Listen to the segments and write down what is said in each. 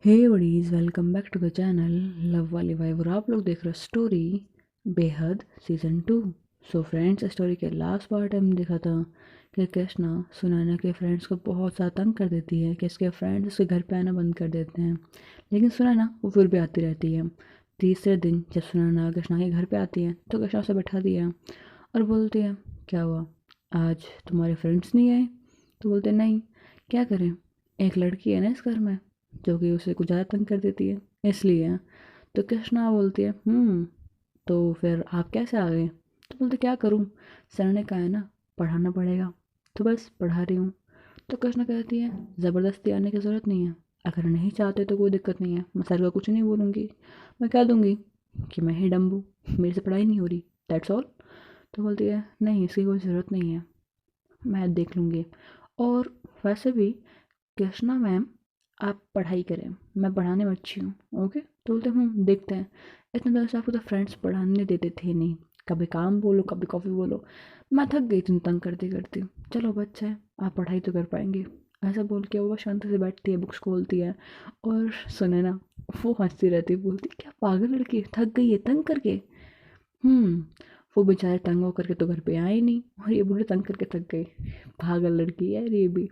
Hey buddies, welcome back to the channel love वाली vibe. और आप लोग देख रहे हो story Behad season 2। So friends, story के लास्ट पार्ट हम देखा था कि कृष्णा सुनैना के फ्रेंड्स को बहुत ज़्यादा तंग कर देती है कि इसके फ्रेंड्स उसके घर पे आना बंद कर देते हैं, लेकिन सुनैना वो फिर भी आती रहती है। तीसरे दिन जब सुनैना कृष्णा के घर पे आती है तो कृष्णा उसे बैठा दिया और बोलती है, क्या हुआ, आज तुम्हारे फ्रेंड्स नहीं आए? तो बोलते नहीं, क्या करें, एक लड़की है ना इस घर में जो कि उसे कुछ ज़्यादा तंग कर देती है, इसलिए। तो कृष्णा बोलती है, तो फिर आप कैसे आ गए? तो बोलते, क्या करूँ, सर ने कहा है ना पढ़ाना पड़ेगा, तो बस पढ़ा रही हूँ। तो कृष्णा कहती है, ज़बरदस्ती आने की ज़रूरत नहीं है, अगर नहीं चाहते तो कोई दिक्कत नहीं है, मैं सर को कुछ नहीं बोलूँगी, मैं कह दूँगी कि मैं ही डम्ब हूँ, मेरे से पढ़ाई नहीं हो रही, दैट्स ऑल। तो बोलती है, नहीं इसकी कोई ज़रूरत नहीं है, मैं देख लूँगी। और वैसे भी कृष्णा मैम, आप पढ़ाई करें, मैं पढ़ाने में अच्छी हूँ, ओके? तो बोलते देखते हैं, इतने दिनों से आपको तो फ्रेंड्स पढ़ाने देते थे नहीं, कभी काम बोलो कभी कॉफ़ी बोलो, मैं थक गई तुम तंग करती करती, चलो बच्चा है, आप पढ़ाई तो कर पाएंगे। ऐसा बोल के वो शांति से बैठती है, बुक्स खोलती है। और सुने ना, वो हंसती रहती है, बोलती क्या पागल लड़की है, थक गई है तंग करके। हम्म वो बेचारे तंग होकर के तो घर पे आए नहीं, और ये बूढ़े तंग करके थक गई, पागल लड़की है यार ये भी।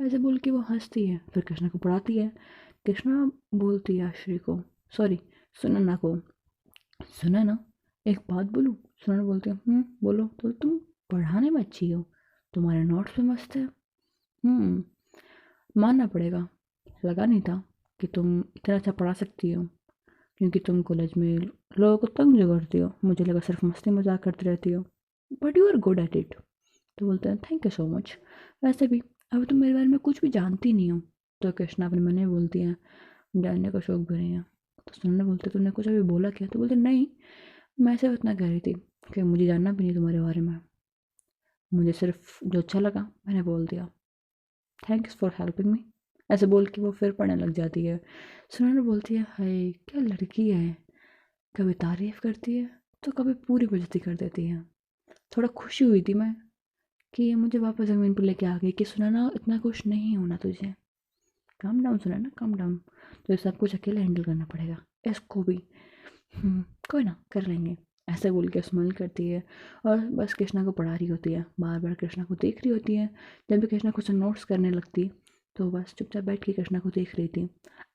ऐसे बोल के वो हंसती है, फिर कृष्णा को पढ़ाती है। कृष्णा बोलती है आश्री को, सॉरी, सुनैना को, सुनैना एक बात बोलूं? सुनैना बोलती है, बोलो। तो तुम पढ़ाने में अच्छी हो, तुम्हारे नोट्स भी मस्त है। मानना पड़ेगा, लगा नहीं था कि तुम इतना अच्छा पढ़ा सकती हो, क्योंकि तुम कॉलेज में लोगों को तंग जो करती हो, मुझे लगा सिर्फ मस्ती मजाक करती रहती हो, but you are good at it. तो बोलते हैं, थैंक यू सो मच, वैसे भी अब तुम मेरे बारे में कुछ भी जानती नहीं हो। तो कृष्णा अपने मन में बोलती है, जानने का शौक भी नहीं है। तो सुनने बोलते, तूने कुछ अभी बोला क्या? तो बोलते, नहीं, मैं सिर्फ इतना कह रही थी कि मुझे जानना भी नहीं तुम्हारे बारे में, मुझे सिर्फ जो अच्छा लगा मैंने बोल दिया, थैंक्स फॉर हेल्पिंग मी। ऐसे बोल के वो फिर पढ़ने लग जाती है। सुनैना बोलती है, हाय क्या लड़की है, कभी तारीफ करती है तो कभी पूरी बेइज्जती कर देती है। थोड़ा खुशी हुई थी मैं कि ये मुझे वापस ज़मीन पर लेके आ गई कि सुनैना इतना खुश नहीं होना तुझे, calm down Sunaina, calm down, तो ये सब कुछ अकेले हैंडल करना पड़ेगा, इसको भी। कोई ना, कर लेंगे। ऐसे बोल के स्माइल करती है और बस कृष्णा को पढ़ा रही होती है, बार बार कृष्णा को देख रही होती है। जब भी कृष्णा कुछ नोट्स करने लगती तो बस चुपचाप बैठ के कृष्णा को देख रही थी।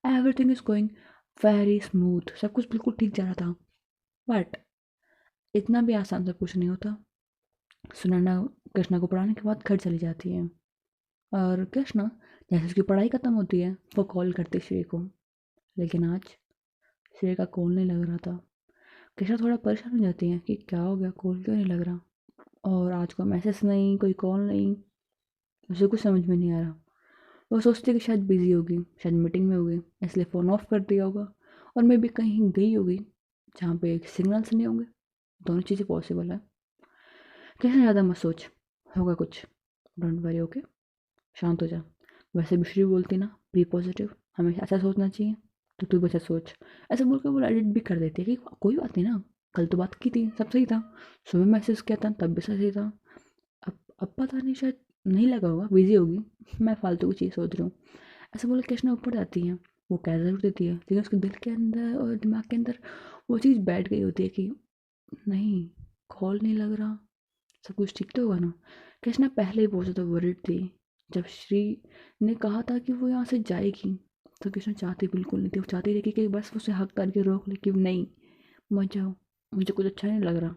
Everything is going very smooth, सब कुछ बिल्कुल ठीक जा रहा था, बट इतना भी आसान सब कुछ नहीं होता। सुनैना कृष्णा को पढ़ाने के बाद घर चली जाती है, और कृष्णा जैसे उसकी पढ़ाई खत्म होती है वो कॉल करती श्री को, लेकिन आज श्री का कॉल नहीं लग रहा था। कृष्णा थोड़ा परेशान हो जाती है कि क्या हो गया, कॉल क्यों नहीं लग रहा, और आज कोई मैसेज नहीं, कोई कॉल नहीं, उसे कुछ समझ में नहीं आ रहा। वो सोचती है कि शायद बिजी होगी, शायद मीटिंग में होगी, इसलिए फ़ोन ऑफ कर दिया होगा, और मैं भी कहीं गई होगी जहाँ पे सिग्नल्स नहीं होंगे। दोनों चीज़ें पॉसिबल है। कृष्णा ज़्यादा मत सोच, होगा कुछ, डोंट वरी, ओके, शांत हो जा। वैसे भी श्री बोलती ना, बी पॉजिटिव, हमें ऐसा सोचना चाहिए, तो तू भी ऐसा सोच। ऐसे बोल के वो एडिट भी कर देती है कि कोई बात नहीं ना, कल तो बात की थी, सब सही था, सुबह मैसेज किया था तब भी सही था, अब पता नहीं, शायद नहीं लगा होगा, बिजी होगी, मैं फालतू की चीज़ सोच रही हूँ। ऐसे बोल के कृष्णा ऊपर जाती है, वो कह ज़रूर देती है, लेकिन उसके दिल के अंदर और दिमाग के अंदर वो चीज़ बैठ गई होती है कि नहीं, कॉल नहीं लग रहा, सब कुछ ठीक तो होगा ना। कृष्णा पहले ही बहुत ज़्यादा वरिड थी। जब श्री ने कहा था कि वो यहाँ से जाएगी, तो कृष्णा चाहती बिल्कुल नहीं थी, वो चाहती थी कि बस उसे हक करके रोक ले कि नहीं, मत जाओ, मुझे कुछ अच्छा नहीं लग रहा।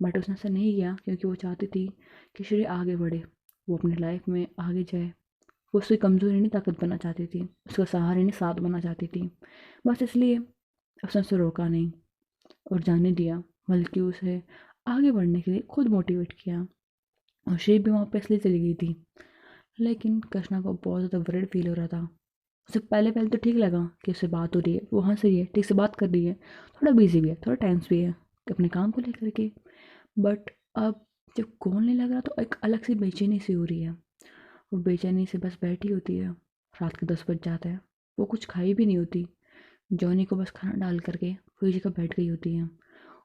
बट उसने ऐसा नहीं किया, क्योंकि वो चाहती थी कि श्री आगे बढ़े, वो अपनी लाइफ में आगे जाए। वो उसकी कमज़ोरी नहीं ताकत बनना चाहती थी, उसका सहारे नहीं साथ बनना चाहती थी, बस इसलिए उसने उसे रोका नहीं और जाने दिया, बल्कि उसे आगे बढ़ने के लिए खुद मोटिवेट किया। और श्री भी वहाँ पे इसलिए चली गई थी। लेकिन कृष्णा को बहुत ज़्यादा वरिड फील हो रहा था। उसे पहले पहले तो ठीक लगा कि उससे बात हो रही है, वो हंस रही है, ठीक से बात कर रही है, थोड़ा बिजी भी है, थोड़ा टेंस भी है अपने काम को लेकर के। बट अब जब कॉल नहीं लग रहा तो एक अलग सी बेचैनी सी हो रही है। वो बेचैनी से बस बैठी होती है, रात के 10 बज जाते हैं, वो कुछ खाई भी नहीं होती, जॉनी को बस खाना डाल करके वही जगह बैठ गई होती है,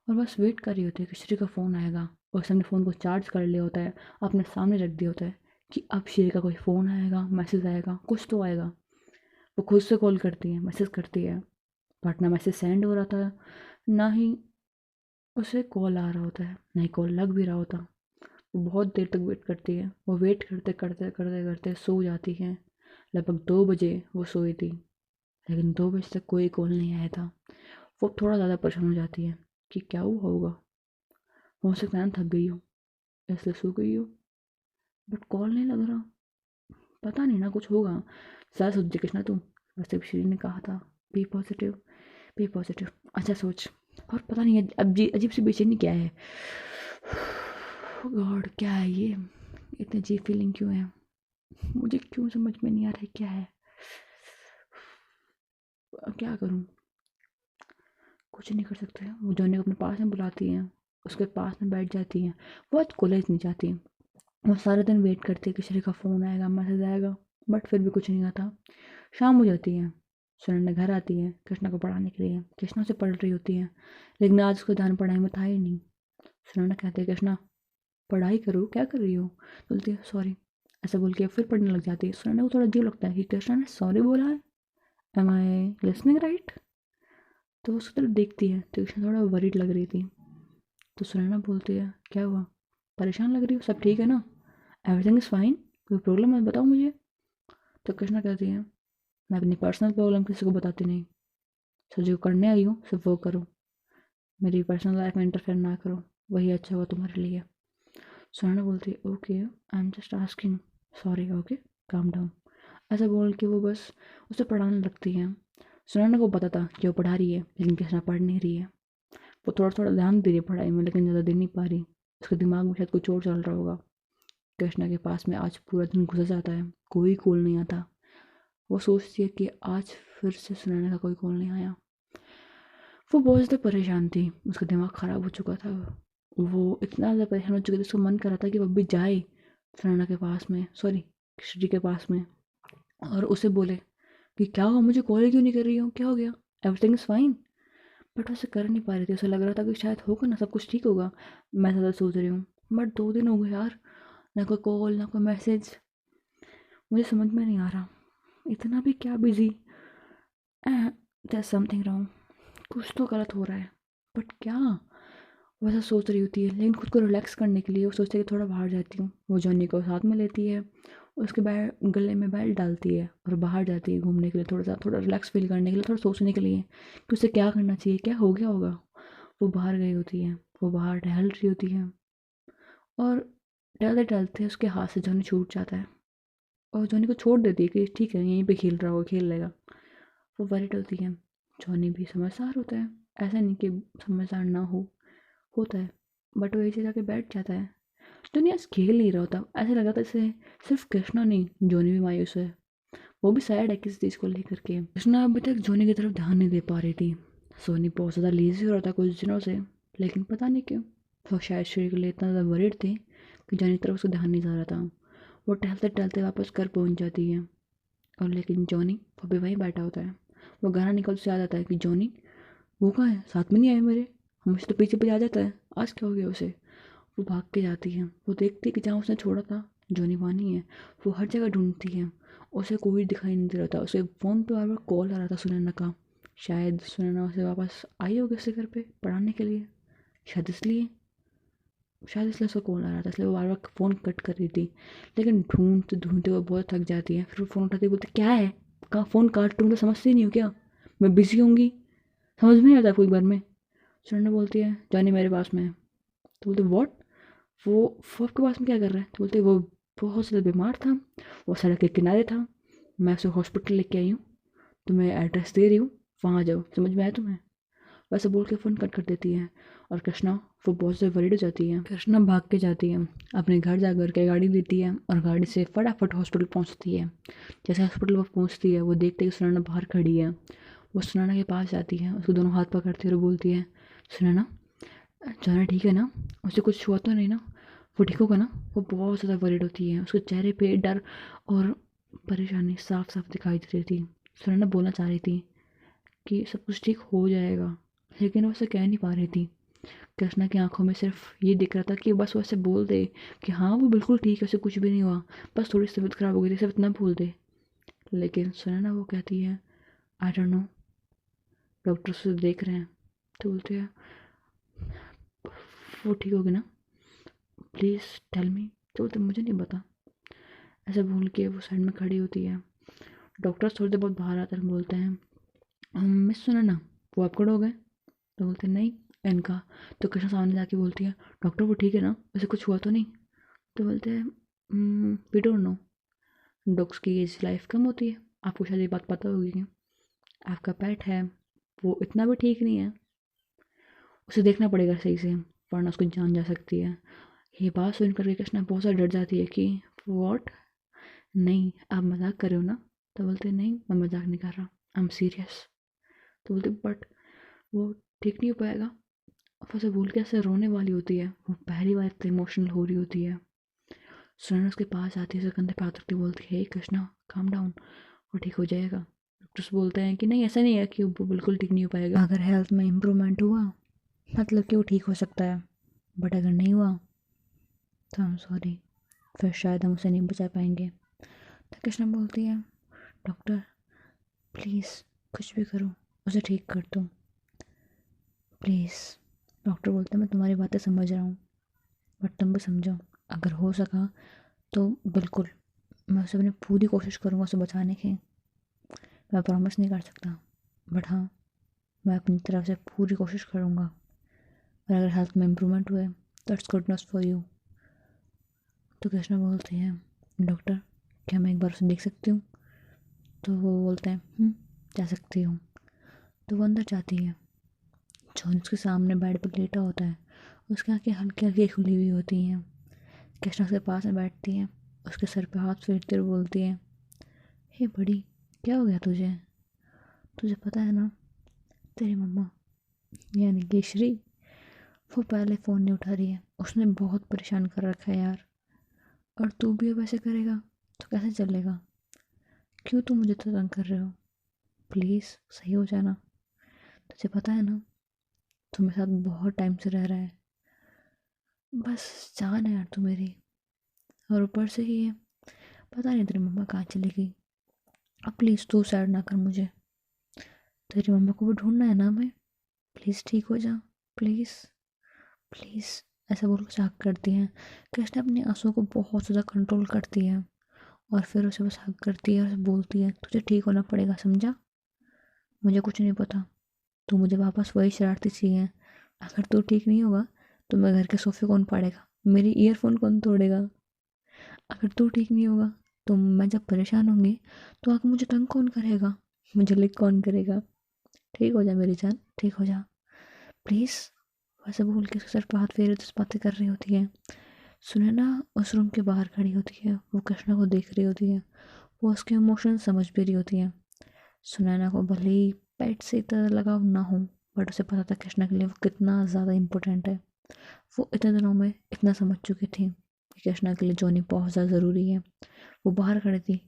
और बस वेट कर रही होती है कि श्री का फ़ोन आएगा, और उसने फ़ोन को चार्ज कर लिया होता है, अपने सामने रख दिया होता है कि अब श्री का कोई फ़ोन आएगा, मैसेज आएगा, कुछ तो आएगा। वो खुद से कॉल करती है, मैसेज करती है, बट ना मैसेज सेंड हो रहा था, ना ही उसे कॉल आ रहा होता है, ना ही कॉल लग भी रहा होता। वो बहुत देर तक वेट करती है, वो वेट करते करते करते करते सो जाती है। लगभग 2 बजे वो सोई थी, लेकिन 2 बजे तक कोई कॉल नहीं आया था। वो थोड़ा ज़्यादा परेशान हो जाती है कि क्या हुआ होगा, हो सकता है थक गई हो इसलिए सो गई हो, बट कॉल नहीं लग रहा। पता नहीं ना, कुछ होगा। ज़्यादा सोच कृष्णा तू, वैसे भी श्री ने कहा था बी पॉजिटिव, बी पॉजिटिव। अच्छा सोच। और पता नहीं अब जी अजीब सी बेचैनी क्या है, गॉड क्या है ये, इतनी अजीब फीलिंग क्यों है, मुझे क्यों समझ में नहीं आ रहा है क्या है, क्या करूँ। कुछ नहीं कर सकते। वो जॉनी को अपने पास में बुलाती हैं, उसके पास में बैठ जाती हैं। वो आज कॉलेज नहीं जाती। वो सारे दिन वेट करती है कि श्री का फ़ोन आएगा, मैसेज आएगा, बट फिर भी कुछ नहीं आता। शाम हो जाती है, सुनैना घर आती है कृष्णा को पढ़ाने के लिए। कृष्णा उसे पढ़ रही होती है, लेकिन आज उसका ध्यान पढ़ाई में था ही नहीं। सुनैना कहती है कृष्णा पढ़ाई करो, क्या कर रही हो। बोलती है सॉरी, ऐसा बोल के फिर पढ़ने लग जाती है। सुनैना को थोड़ा अजीब लगता है कि कृष्णा ने सॉरी बोला है, एम आई लिसनिंग राइट। तो वो उसकी तरफ देखती है तो कृष्णा थोड़ा वरीड लग रही थी। तो सुनैना बोलती है क्या हुआ, परेशान लग रही हो, सब ठीक है ना, एवरीथिंग इज़ फाइन, कोई प्रॉब्लम है बताओ मुझे। तो कृष्णा कहती है मैं अपनी पर्सनल प्रॉब्लम किसी को बताती नहीं, सो जो करने आई हूँ सिर्फ वो करो, मेरी पर्सनल लाइफ में इंटरफेयर ना करो, वही अच्छा होगा तुम्हारे लिए। सुनैना बोलती है okay I am just asking, sorry okay calm down. ऐसा बोल के वो बस उसे पढ़ाने लगती है। सुनैना को पता था कि वो पढ़ा रही है, लेकिन कृष्णा पढ़ नहीं रही है। वो थोड़ा थोड़ा ध्यान दे रही है पढ़ाई में, लेकिन ज़्यादा दे नहीं पा रही। उसके दिमाग में शायद कुछ और चल रहा होगा। कृष्णा के पास में आज पूरा दिन घुसा जाता है, कोई कॉल नहीं आता। वो सोचती है कि आज फिर से सुनैना का कोई कॉल नहीं आया। वो बहुत ज़्यादा परेशान थी, उसका दिमाग ख़राब हो चुका था। वो इतना ज़्यादा परेशान हो चुकी थी, उसको मन कर रहा था कि वो अभी जाए सुनैना के पास में, सॉरी श्री के पास में, और उसे बोले कि क्या हुआ, मुझे कॉल क्यों नहीं कर रही हो, क्या हो गया, एवरीथिंग इज़ फाइन। बट उसे कर नहीं पा रही थी। उसे लग रहा था कि शायद होगा ना, सब कुछ ठीक होगा, मैं ज़्यादा सोच रही हूँ। बट 2 दिन हो गए यार, ना कोई कॉल ना कोई मैसेज। मुझे समझ में नहीं आ रहा, इतना भी क्या बिजी, देयर समथिंग रॉन्ग, कुछ तो गलत हो रहा है, बट क्या। वैसा सोच रही होती है, लेकिन खुद को रिलैक्स करने के लिए वो सोचती है कि थोड़ा बाहर जाती हूँ। वो जॉनी को साथ में लेती है, उसके गले में बेल्ट डालती है और बाहर जाती है घूमने के लिए, थोड़ा सा थोड़ा रिलैक्स फील करने के लिए, थोड़ा सोचने के लिए कि उसे क्या करना चाहिए, क्या हो गया होगा। वो बाहर गई होती है, वो बाहर टहल रही होती है, और टहलते टहलते उसके हाथ से जॉनी छूट जाता है, और जॉनी को छोड़ देती है कि ठीक है यहीं पे खेल रहा होगा, खेल लेगा। वो वरिड होती है। जॉनी भी समझदार होता है, ऐसा नहीं कि समझदार ना हो, होता है, बट वो ऐसे जाके बैठ जाता है। जॉनी आज खेल नहीं रहा होता, ऐसा लगा था इसे सिर्फ कृष्णा नहीं, जॉनी भी मायूस है, वो भी सैड है किसी चीज़ को लेकर के। कृष्णा अभी तक जॉनी की तरफ ध्यान नहीं दे पा रही थी। सोनी बहुत ज़्यादा लेजी हो रहा था कुछ दिनों से, लेकिन पता नहीं क्यों वो शायद श्री के लिए इतना ज़्यादा वरिड थे कि जॉनी की तरफ उसका ध्यान नहीं जा रहा था। वो टहलते टहलते वापस घर पहुंच जाती है, और लेकिन जॉनी वो भी वहीं बैठा होता है। वो गाना निकल से आ जाता है कि जॉनी वो कहाँ है, साथ में नहीं आए मेरे, मुझे तो पीछे पीछे आ जाता है, आज क्या हो गया उसे। वो भाग के जाती है, वो देखती है कि जहाँ उसने छोड़ा था जॉनी वहाँ नहीं है। वो हर जगह ढूंढती है, उसे कोई दिखाई नहीं दे रहा था। उसे फ़ोन पे बार बार कॉल आ रहा था सुनैना का, शायद सुनैना उसे वापस आई होगी उसके घर पे पढ़ाने के लिए, शायद इसलिए, शायद इसलिए उसका कॉल आ रहा था, इसलिए वो बार बार फ़ोन कट कर रही थी। लेकिन ढूंढते ढूंढते वो बहुत थक जाती है, फिर वो फ़ोन उठाती है, बोलती क्या है, कहाँ फ़ोन काट, तुम तो समझती नहीं हो क्या, मैं बिज़ी होंगी, समझ में नहीं आता आपको एक बार में। सुनैना बोलती है जॉनी मेरे पास में है। तो बोलते व्हाट, वो आपके पास में क्या कर रहा है। तो बोलते वो बहुत ज़्यादा बीमार था, वो सड़क के किनारे था, मैं उसे हॉस्पिटल लेके आई हूँ, तुम्हें एड्रेस दे रही हूँ, वहाँ जाओ, समझ में आया तुम्हें। वैसे बोल के फ़ोन कट कर देती है, और कृष्णा वो बहुत ज़्यादा वरीड हो जाती है। कृष्णा भाग के जाती है, अपने घर जा कर के गाड़ी लेती है, और गाड़ी से फटाफट हॉस्पिटल पहुँचती है। जैसे हॉस्पिटल वो पहुँचती है, वो देखते हैं कि सुनैना बाहर खड़ी है। वो सुनैना के पास जाती है, उसको दोनों हाथ पकड़ती है और बोलती है सुनैना, जाना ठीक है ना, उसे कुछ हुआ तो नहीं ना, वो ठीक होगा ना। वो बहुत ज़्यादा वरीड होती है, उसके चेहरे पे डर और परेशानी साफ साफ दिखाई दे रही थी। सुनैना बोलना चाह रही थी कि सब कुछ ठीक हो जाएगा, लेकिन वो उसे कह नहीं पा रही थी। कृष्णा की आंखों में सिर्फ ये दिख रहा था कि बस वो ऐसे बोल दे कि हाँ वो बिल्कुल ठीक है, उसे कुछ भी नहीं हुआ, बस थोड़ी सी तबीयत खराब हो गई थी, सब इतना बोल दे। लेकिन सुनैना वो कहती है आई डोंट नो, डॉक्टर उसे देख रहे हैं। तो बोलते हैं वो ठीक होगी ना, प्लीज़ टेल मी। तो बोलते मुझे नहीं पता। ऐसे बोल के वो साइड में खड़ी होती है। डॉक्टर थोड़ी देर बाद बाहर आकर बोलते हैं मिस सुनैना, वो आपका डॉग है? तो बोलते नहीं, इनका। तो कृष्णा सामने जाके बोलती है डॉक्टर वो ठीक है ना, उसे कुछ हुआ तो नहीं? तो बोलते हैं वी डोंट नो, डॉग्स की एज लाइफ कम होती है, आपको शायद ये बात पता होगी। आपका पेट है, वो इतना भी ठीक नहीं है, उसे देखना पड़ेगा सही से, वरना उसको जान जा सकती है। ये बात सुन करके कृष्णा बहुत ज़्यादा डर जाती है कि वॉट, नहीं आप मजाक कर रहे हो ना? तो बोलते नहीं मैं मजाक नहीं कर रहा, आई एम सीरियस। तो बोलते बट वो ठीक नहीं हो पाएगा। और उसे भूल के ऐसे रोने वाली होती है, वो पहली बार इतनी इमोशनल हो रही होती है। सुनैना उसके पास आती है, उसे कंधे पे हाथ रखती बोलती है हे कृष्णा काम डाउन, वो ठीक हो जाएगा। डॉक्टर्स बोलते हैं कि नहीं ऐसा नहीं है कि वो बिल्कुल ठीक नहीं हो पाएगा, अगर हेल्थ में इम्प्रूवमेंट हुआ मतलब कि वो ठीक हो सकता है, बट अगर नहीं हुआ तो आई एम सॉरी, फिर शायद हम उसे नहीं बचा पाएंगे। तो कृष्णा बोलती है डॉक्टर प्लीज़ कुछ भी करो, उसे ठीक कर दो प्लीज़। डॉक्टर बोलते हैं मैं तुम्हारी बातें समझ रहा हूँ, बट तुम भी समझो, अगर हो सका तो बिल्कुल मैं उसे अपनी पूरी कोशिश करूँगा उसे बचाने की। मैं प्रॉमिस नहीं कर सकता, बट हाँ मैं अपनी तरफ से पूरी कोशिश करूँगा, और अगर हेल्थ में इम्प्रूवमेंट हुए तो it's good news for you. तो कृष्णा बोलते हैं डॉक्टर क्या मैं एक बार उसे देख सकती हूँ? तो वो बोलते हैं जा सकती हूँ। तो वो अंदर जाती है। जॉन उसके सामने बेड पर लेटा होता है, उसकी आंखें हल्की हल्की खुली हुई होती हैं। कृष्णा उसके पास में बैठती है, उसके सर पे हाथ फेरते हुए बोलती है हे बड़ी, क्या हो गया तुझे? तुझे पता है ना तेरी मम्मा यानी कि श्री, वो पहले फ़ोन नहीं उठा रही है, उसने बहुत परेशान कर रखा है यार, और तू भी अब ऐसे करेगा तो कैसे चलेगा? क्यों तुम मुझे तो तंग कर रहे हो? प्लीज़ सही हो जाना। तुझे पता है ना तू मेरे साथ बहुत टाइम से रह रहा है, बस जान है यार तू मेरी, और ऊपर से ही है पता नहीं तेरी मम्मा कहाँ चली गई। अब प्लीज़ तू सैड ना कर मुझे, तेरी मम्मा को भी ढूंढना है ना हमें, प्लीज़ ठीक हो जा, प्लीज़ प्लीज़। ऐसा बोल के हक करती हैं। कृष्णा अपने आंसू को बहुत ज़्यादा कंट्रोल करती है, और फिर उसे बस हक करती है और बोलती है तुझे ठीक होना पड़ेगा समझा, मुझे कुछ नहीं पता, तू मुझे वापस वही शरारती चाहिए। अगर तू ठीक नहीं होगा तो मैं घर के सोफे कौन पाड़ेगा, मेरी ईयरफोन कौन तोड़ेगा? अगर तू ठीक नहीं होगा तो मैं जब परेशान होंगी तो आके मुझे तंग कौन करेगा, मुझे लिख कौन करेगा? ठीक हो जा मेरी जान, ठीक हो जा प्लीज़। वैसे बोल के उसके सर पर हाथ फेरे तो बातें कर रही होती है। सुनैना उस रूम के बाहर खड़ी होती है, वो कृष्णा को देख रही होती है, वो उसके इमोशन समझ भी रही होती है। सुनैना को भले ही पेट से इतना लगाव ना हो, बट उसे पता था कृष्णा के लिए वो कितना ज़्यादा इम्पोर्टेंट है। वो इतने दिनों में इतना समझ चुकी थी कि कृष्णा के लिए जॉनी बहुत ज़्यादा ज़रूरी है। वो बाहर खड़ी थी,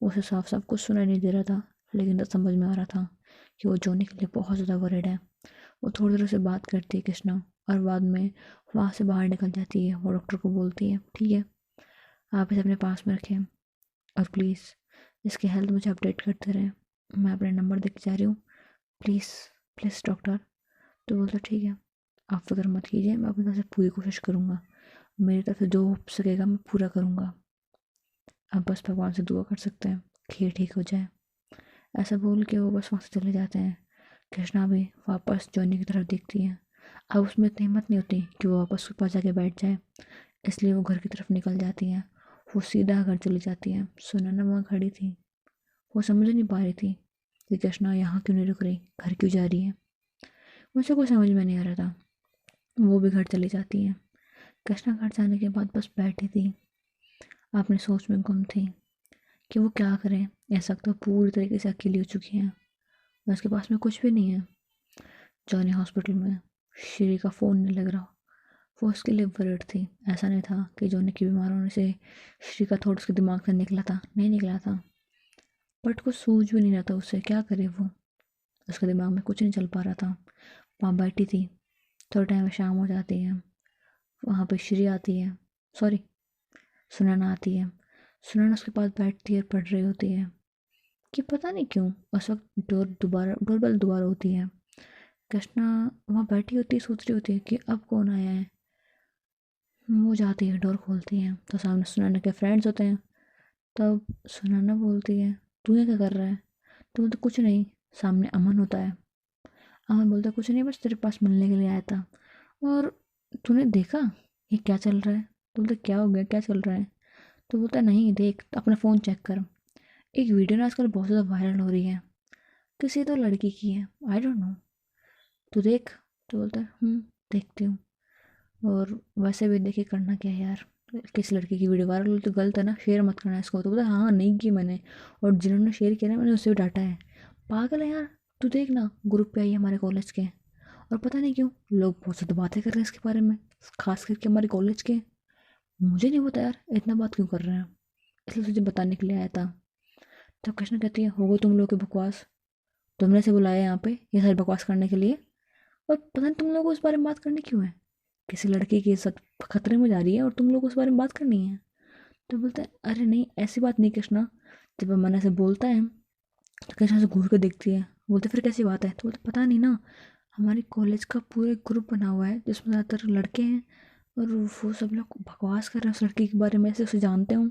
उसे साफ साफ कुछ सुनाई नहीं दे रहा था, लेकिन तो समझ में आ रहा था कि वो जॉनी के लिए बहुत ज़्यादा वरिड है। वो थोड़ी देर से बात करती है कृष्णा, और बाद में वहाँ से बाहर निकल जाती है। वो डॉक्टर को बोलती है ठीक है आप इसे अपने पास में रखें, और प्लीज़ इसकी हेल्थ मुझे अपडेट करते रहें, मैं अपना नंबर देके जा रही हूँ, प्लीज़ प्लीज़ डॉक्टर। तो बोलते ठीक है आप फिक्र मत कीजिए, मैं अपनी तरफ से पूरी कोशिश करूँगा, मेरी तरफ से जो हो सकेगा मैं पूरा करूँगा। आप बस भगवान से दुआ कर सकते हैं कि ये ठीक हो जाए। ऐसा बोल के वो बस वहाँ से चले जाते हैं। कृष्णा भी वापस जॉनी की तरफ देखती है। अब उसमें इतनी हिम्मत नहीं होती कि वो वापस उसके पास जाके बैठ जाए, इसलिए वो घर की तरफ निकल जाती है। वो सीधा घर चली जाती है। सुनैना वहाँ खड़ी थी, वो समझ नहीं पा रही थी कि कृष्णा यहाँ क्यों नहीं रुक रही, घर क्यों जा रही है, मुझे कुछ समझ में नहीं आ रहा था। वो भी घर चली जाती है। कृष्णा घर जाने के बाद बस बैठी थी, अपनी सोच में गुम थी कि वो क्या करें। ऐसा तो पूरी तरीके से अकेली हो चुकी हैं, उसके पास में कुछ भी नहीं है। जॉनी हॉस्पिटल में, श्री का फ़ोन नहीं लग रहा, वो उसके लिए वर्ried थी। ऐसा नहीं था कि जॉनी के बीमार होने से श्री का थॉट उसके दिमाग से निकला था, नहीं निकला था, बट कुछ सूझ भी नहीं रहा था उससे क्या करे वो, उसके दिमाग में कुछ नहीं चल पा रहा था। वहाँ बैठी थी, थोड़ा टाइम में शाम हो जाती है, वहाँ पे श्री आती है, सॉरी सुनैना आती है। सुनैना उसके पास बैठती है, पढ़ रही होती है। कि पता नहीं क्यों उस वक्त डोरबेल दोबारा होती है। कृष्णा वहाँ बैठी होती है, सोच रही होती है कि अब कौन आया है। वो जाती है, डोर खोलती है तो सामने सुनैना के फ्रेंड्स होते हैं। तब सुनैना बोलती है, तू ये क्या कर रहा है? तो बोलते कुछ नहीं। सामने अमन होता है। अमन बोलता कुछ नहीं, बस तेरे पास मिलने के लिए आया था। और तूने देखा ये क्या चल रहा है? तो बोलते क्या हो गया, क्या चल रहा है? तो बोलता नहीं देख, अपना फ़ोन चेक कर। एक वीडियो ना आजकल बहुत ज़्यादा वायरल हो रही है, किसी तो लड़की की है, आई डोंट नो, तू देख। तो बोलता है देखती हूँ। और वैसे भी देखिए करना क्या है यार, किस लड़की की वीडियो वायरल हो तो गलत है ना, शेयर मत करना इसको। तो बोलता है हाँ नहीं की मैंने, और जिन्होंने शेयर किया ना मैंने उससे भी डांटा है। पागल है यार, तू देख ना, ग्रुप पे आई है हमारे कॉलेज के, और पता नहीं क्यों लोग बहुत ज़्यादा बातें कर रहे हैं इसके बारे में, खास करके हमारे कॉलेज के। मुझे नहीं पता यार इतना बात क्यों कर रहे हैं, इसलिए तुझे बताने के लिए आया था। तब कृष्णा कहती है होगा तुम लोग की बकवास, तुमने से बुलाया यहाँ पे ये सारी बकवास करने के लिए, और पता नहीं तुम लोग को इस बारे में बात करनी क्यों है। किसी लड़की की इज्जत खतरे में जा रही है और तुम लोग को उस बारे में बात करनी है। तो बोलता है अरे नहीं ऐसी बात नहीं कृष्णा। जब अमन ऐसे बोलता है तो कृष्णा से घूर कर देखती है, बोलते फिर कैसी बात है? तो बोलते पता नहीं ना, हमारे कॉलेज का पूरे ग्रुप बना हुआ है जिसमें ज़्यादातर लड़के हैं, और वो सब लोग बकवास कर रहे हैं उस लड़की के बारे में, ऐसे उसे जानते हूँ,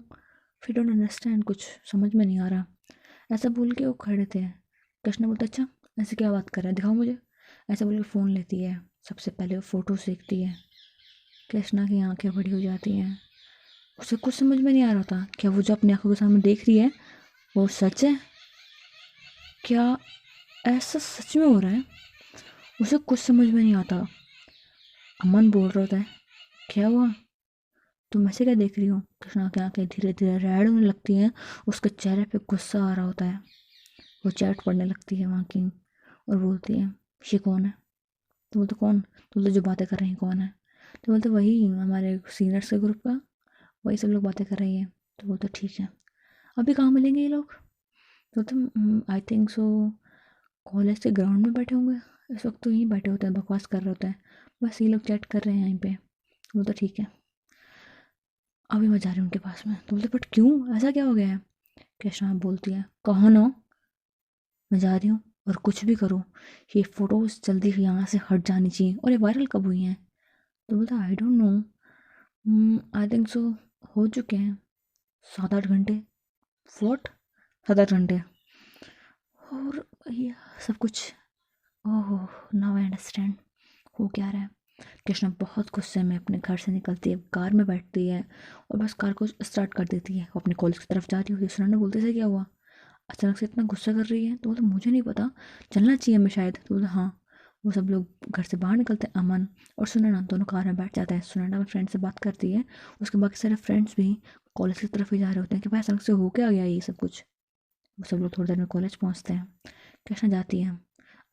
फिर डोंट अंडरस्टैंड, कुछ समझ में नहीं आ रहा। ऐसा बोल के वो खड़े थे। कृष्णा बोलता अच्छा ऐसे क्या बात कर रहा है, दिखाओ मुझे। ऐसा बोल के फ़ोन लेती है, सबसे पहले वो फ़ोटो देखती है। कृष्णा की आंखें बड़ी हो जाती हैं। उसे कुछ समझ में नहीं आ रहा था, क्या वो जो अपनी आंखों के सामने देख रही है वो सच है? क्या ऐसा सच में हो रहा है? उसे कुछ समझ में नहीं आता। अमन बोल रहा होता है क्या हुआ, तुम ऐसे क्या देख रही हो? कृष्णा की आंखें धीरे धीरे रेड होने लगती हैं, उसके चेहरे पे गुस्सा आ रहा होता है। वो चैट पढ़ने लगती है वहाँ की, और बोलती है ये कौन है? तो बोलते कौन? तो बोलते जो बातें कर रही हैं कौन है? तो बोलते वही हमारे सीनियर्स के ग्रुप का, वही सब लोग बातें कर रही है। तो बोलते ठीक है, अभी कहाँ मिलेंगे ये लोग? तो बोलते आई थिंक सो कॉलेज के ग्राउंड में बैठे होंगे, इस वक्त तो यहीं बैठे होते हैं, बकवास कर रहे होते हैं, बस ये लोग चैट कर रहे हैं यहीं पे। तो बोलते ठीक है, अभी मैं जा रही हूँ उनके पास में। तो बोलते बट क्यों, ऐसा क्या हो गया है? कृष्णा बोलती है कौन हो, मैं जा रही हूँ, और कुछ भी करो ये फ़ोटोज़ जल्दी से यहाँ से हट जानी चाहिए। और ये वायरल कब हुई हैं? तो बोलता I don't know, I think so हो चुके हैं 7-8 घंटे। व्हाट, 7-8 घंटे? और ये सब कुछ, ओह नाउ आई अंडरस्टैंड हो क्या रहा है। कृष्णा बहुत गुस्से में अपने घर से निकलती है, कार में बैठती है, और बस कार को स्टार्ट कर देती है, वो अपने कॉलेज की तरफ जा रही होती है। सुनैना बोलते से क्या हुआ, अचानक से इतना गुस्सा कर रही है? तो बोलते मुझे नहीं पता, चलना चाहिए हमें शायद। तो बोलते हाँ। वो सब लोग घर से बाहर निकलते हैं, अमन और सुनैना दोनों कार में बैठ जाते हैं। सुनैना अपने फ्रेंड से बात करती है, उसके बाकी सारे फ्रेंड्स भी कॉलेज की तरफ ही जा रहे होते हैं कि भाई अचानक से हो क्या गया ये सब कुछ। वो सब लोग थोड़ी देर में कॉलेज पहुँचते हैं। कृष्णा जाती है,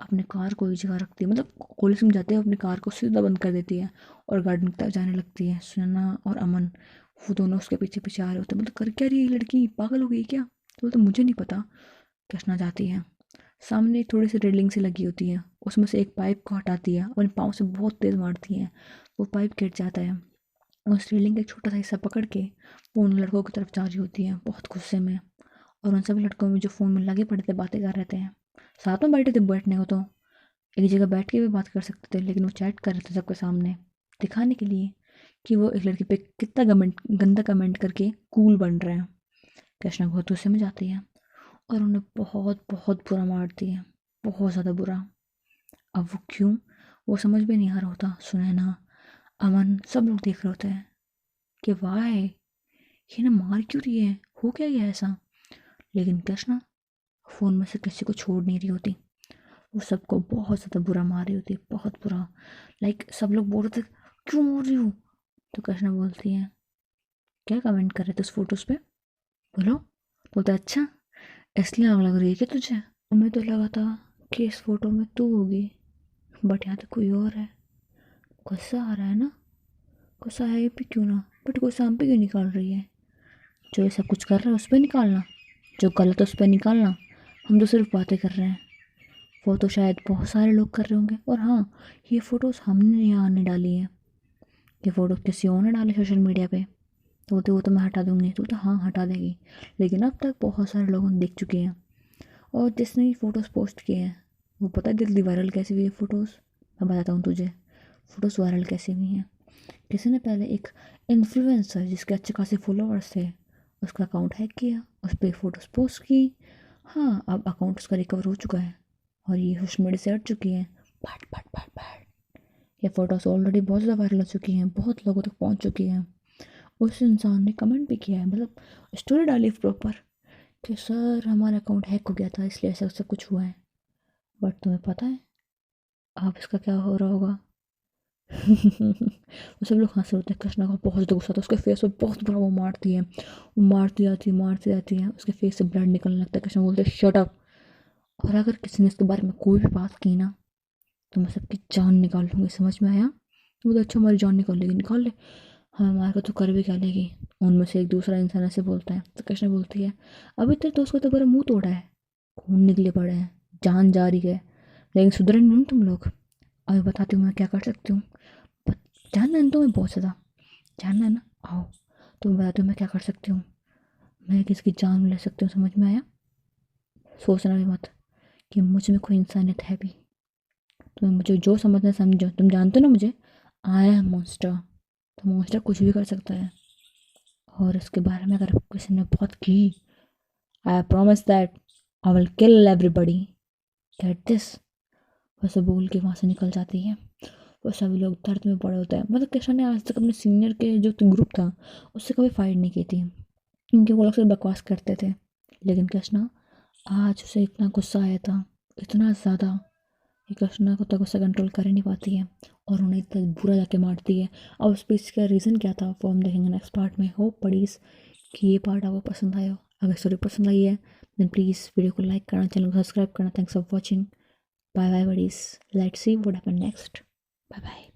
अपने कार को एक जगह रखती है, मतलब कॉलेज में जाते हैं अपनी कार को सीधा बंद कर देती है, और गार्डन की तरफ जाने लगती है। सुनैना और अमन वो दोनों उसके पीछे पीछे आ रहे होते हैं, मतलब कर क्या रही है ये लड़की, पागल हो गई क्या? तो बोलते मुझे नहीं पता। कृष्णा जाती है, सामने एक थोड़ी सी रेलिंग सी लगी होती है, उसमें से एक पाइप को हटाती है, अपने पाँव से बहुत तेज़ मारती है, वो पाइप गिर जाता है। उस रेलिंग का एक छोटा सा हिस्सा पकड़ के वो उन लड़कों की तरफ जा रही होती है बहुत गुस्से में। और उन सभी लड़कों में जो फ़ोन में लगे पड़े थे बातें कर रहे थे, साथ में बैठे थे, बैठने को तो एक जगह बैठ के भी बात कर सकते थे, लेकिन वो चैट कर रहे थे सबके सामने, दिखाने के लिए कि वो एक लड़की पे कितना गंदा कमेंट करके कूल बन रहे हैं। कृष्णा बहुत गुस्से में जाती है, और उन्हें बहुत बहुत बुरा मारती है, बहुत ज़्यादा बुरा। अब वो क्यों, वो समझ में नहीं आ रहा होता। सुनैना, अमन सब लोग देख रहे होते हैं कि वाह ये ना मार क्यों रही है, हो क्या गया ऐसा? लेकिन कृष्णा फ़ोन में से किसी को छोड़ नहीं रही होती, वो सबको बहुत ज़्यादा बुरा मार रही होती है, बहुत बुरा। लाइक सब लोग बोल रहे थे क्यों मार रही हो? तो कृष्णा बोलती है क्या कमेंट कर रहे थे उस फोटोज़ पे, बोलो। बोलता अच्छा इसलिए आग लग रही है क्या तुझे? हमें तो लगा था कि इस फोटो में तू होगी, बट यहाँ तो कोई और है। गुस्सा आ रहा है ना, गुस्सा है भी क्यों ना, बट गुस्सा हम पे क्यों निकाल रही है? जो ये सब कुछ कर रहा है उस पर निकालना, जो गलत है उस पर निकालना। हम तो सिर्फ बातें कर रहे हैं, वो तो शायद बहुत सारे लोग कर रहे होंगे। और हाँ, ये फ़ोटोज़ हमने यहाँ नहीं डाली है, ये फ़ोटो किसी और ने डाली सोशल मीडिया पे। तो बोलते वो तो मैं हटा दूँगी। तो हाँ हटा देगी, लेकिन अब तक बहुत सारे लोगों ने देख चुके हैं। और जिसने ये फ़ोटोज़ पोस्ट किए हैं वो पता है जल्दी वायरल कैसे हुई है फ़ोटोज़? मैं बताता हूँ तुझे फ़ोटोज़ वायरल कैसे हुई हैं। किसी ने पहले एक इन्फ्लुएंसर जिसके अच्छे खासे फॉलोअर्स थे उसका अकाउंट हैक किया, उस पर फ़ोटोज़ पोस्ट की। हाँ, अब अकाउंट उसका रिकवर हो चुका है और ये सोशल मीडिया से हट चुकी है। बट बट बट बट ये फ़ोटोज़ ऑलरेडी बहुत ज़्यादा वायरल हो चुकी हैं, बहुत लोगों तक पहुँच चुकी हैं। उस इंसान ने कमेंट भी किया है, मतलब स्टोरी डाली प्रॉपर कि सर हमारा अकाउंट हैक हो गया था इसलिए ऐसा सब कुछ हुआ है। बट तुम्हें पता है आप इसका क्या हो रहा होगा? वो सब लोग हंस रहे होते हैं। कृष्णा का बहुत ज़्यादा गुस्सा था, उसके फेस पे बहुत बुरा वो मारती है, वो मारती जाती है, उसके फेस से ब्लड निकलने लगता है। कृष्णा बोलते हैं शट अप, और अगर किसी ने इसके बारे में कोई भी बात की ना तो मैं सबकी जान निकाल लूँगी, समझ में आया? तो बोलते अच्छा हमारी जान निकाल लेगी, निकाल ले, हमें मार कर तो कर भी क्या लेगी। उनमें से एक दूसरा इंसान ऐसे बोलता है तो कृष्णा बोलती है अभी तेरे दोस्त को तो पूरा मुंह तोड़ा है, खून निकले पड़े हैं, जान जा रही है, लेकिन सुधरे नहीं तुम लोग। अभी बताती हूँ मैं क्या कर सकती हूँ, जानना है ना तुम्हें बहुत ज़्यादा, जानना है ना, आओ तुम्हें बताती हूँ मैं क्या कर सकती हूँ। मैं किसकी जान ले सकती हूँ, समझ में आया? सोचना भी मत कि मुझ में कोई इंसानियत है भी। तुम्हें मुझे जो समझना है समझो, तुम जानते हो ना मुझे, आई एम मॉन्स्टर, तो मॉन्स्टर कुछ भी कर सकता है। और इसके बारे में अगर किसी ने बात की, I promise that I will kill everybody, get this. वैसे बोल के वहाँ से निकल जाती है। वो सभी लोग दर्द में पड़े होते हैं। मतलब कृष्णा ने आज तक अपने सीनियर के जो ग्रुप था उससे कभी फाइट नहीं की थी, क्योंकि वो लोग सिर्फ बकवास करते थे। लेकिन कृष्णा आज उसे इतना गुस्सा आया था, इतना ज़्यादा, कि कृष्णा को तो गुस्सा कंट्रोल कर ही नहीं पाती है और उन्हें इतना बुरा जाके मारती है। अब उस पीस का रीज़न क्या था वो हम देखेंगे नेक्स्ट पार्ट में। होप पड़ीज कि ये पार्ट आपको पसंद आया हो। अगर स्टोरी पसंद आई है देन प्लीज़ वीडियो को लाइक करना, चैनल को सब्सक्राइब करना। Thanks for watching, bye bye buddies, let's see what happen next, bye bye.